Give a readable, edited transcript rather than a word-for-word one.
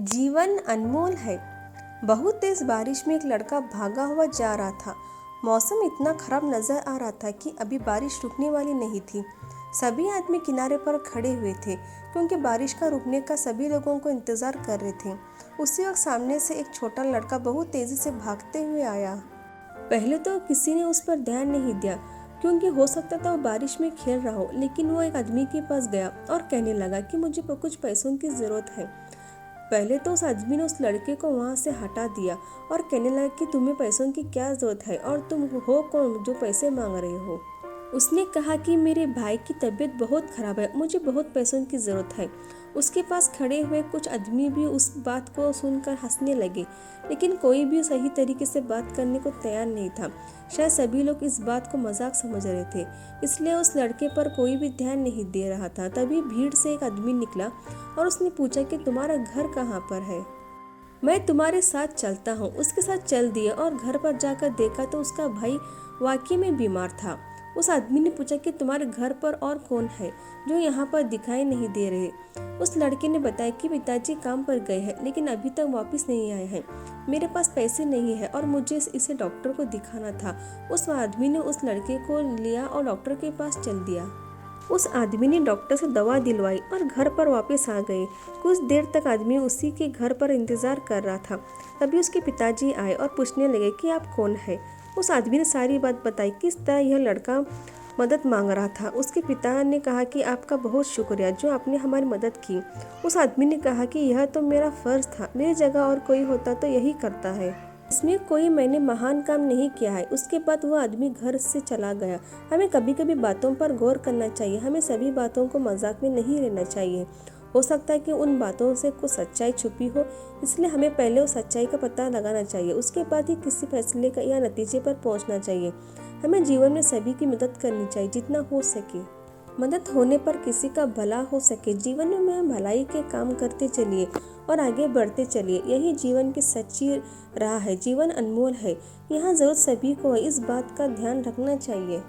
जीवन अनमोल है। बहुत तेज बारिश में एक लड़का भागा हुआ जा रहा था। मौसम इतना खराब नजर आ रहा था कि अभी बारिश रुकने वाली नहीं थी। सभी आदमी किनारे पर खड़े हुए थे क्योंकि बारिश का रुकने का सभी लोगों को इंतजार कर रहे थे। उसी वक्त सामने से एक छोटा लड़का बहुत तेजी से भागते हुए आया। पहले तो किसी ने उस पर ध्यान नहीं दिया क्योंकि हो सकता था वो बारिश में खेल रहा हो, लेकिन वो एक आदमी के पास गया और कहने लगा कि मुझे कुछ पैसों की ज़रूरत है। पहले तो उस आदमी ने उस लड़के को वहाँ से हटा दिया और कहने लगा कि तुम्हें पैसों की क्या ज़रूरत है और तुम हो कौन जो पैसे मांग रहे हो। उसने कहा कि मेरे भाई की तबीयत बहुत ख़राब है, मुझे बहुत पैसों की ज़रूरत है। उसके पास खड़े हुए कुछ आदमी भी उस बात को सुनकर हंसने लगे, लेकिन कोई भी सही तरीके से बात करने को तैयार नहीं था। शायद सभी लोग इस बात को मजाक समझ रहे थे, इसलिए उस लड़के पर कोई भी ध्यान नहीं दे रहा था। तभी भीड़ से एक आदमी निकला और उसने पूछा कि तुम्हारा घर कहाँ पर है, मैं तुम्हारे साथ चलता हूँ। उसके साथ चल दिए और घर पर जाकर देखा तो उसका भाई वाकई में बीमार था। उस आदमी ने पूछा कि तुम्हारे घर पर और कौन है जो यहाँ पर दिखाई नहीं दे रहे। उस लड़के ने बताया कि पिताजी काम पर गए हैं लेकिन अभी तक वापस नहीं आए हैं। मेरे पास पैसे नहीं है और मुझे इसे डॉक्टर को दिखाना था। उस आदमी ने उस लड़के को लिया और डॉक्टर के पास चल दिया। उस आदमी ने डॉक्टर से दवा दिलवाई और घर पर वापस आ गए। कुछ देर तक आदमी उसी के घर पर इंतजार कर रहा था। तभी उसके पिताजी आए और पूछने लगे कि आप कौन है। उस आदमी ने सारी बात बताई, किस तरह यह लड़का मदद मांग रहा था। उसके पिता ने कहा कि आपका बहुत शुक्रिया जो आपने हमारी मदद की। उस आदमी ने कहा कि यह तो मेरा फर्ज था, मेरी जगह और कोई होता तो यही करता है, इसमें कोई मैंने महान काम नहीं किया है। उसके बाद वह आदमी घर से चला गया। हमें कभी कभी बातों पर गौर करना चाहिए, हमें सभी बातों को मजाक में नहीं लेना चाहिए। हो सकता है कि उन बातों से कुछ सच्चाई छुपी हो, इसलिए हमें पहले उस सच्चाई का पता लगाना चाहिए, उसके बाद ही किसी फैसले का या नतीजे पर पहुंचना चाहिए। हमें जीवन में सभी की मदद करनी चाहिए जितना हो सके। मदद होने पर किसी का भला हो सके। जीवन में भलाई के काम करते चलिए और आगे बढ़ते चलिए, यही जीवन की सच्ची राह है। जीवन अनमोल है, यहाँ जरूरत सभी को है, इस बात का ध्यान रखना चाहिए।